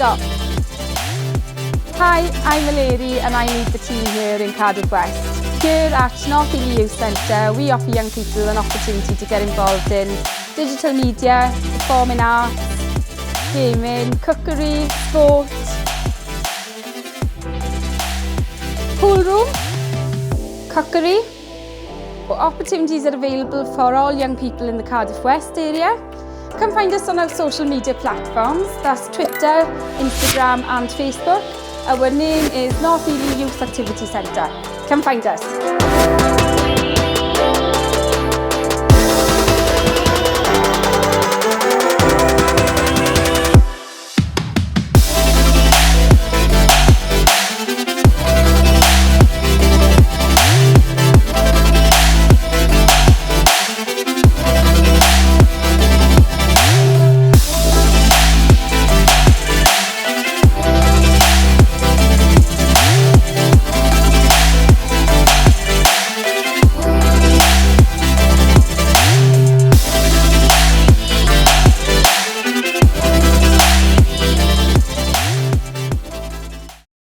stop. Hi, I'm Valeri and I lead the team here in Cardiff West. Here at North Ely Youth Centre, we offer young people an opportunity to get involved in digital media, performing arts, gaming, cookery, sport. Pool room, cookery. Opportunities are available for all young people in the Cardiff West area. Come find us on our social media platforms, that's Twitter, Instagram and Facebook. Our name is North Ely Youth Activity Centre. Come find us.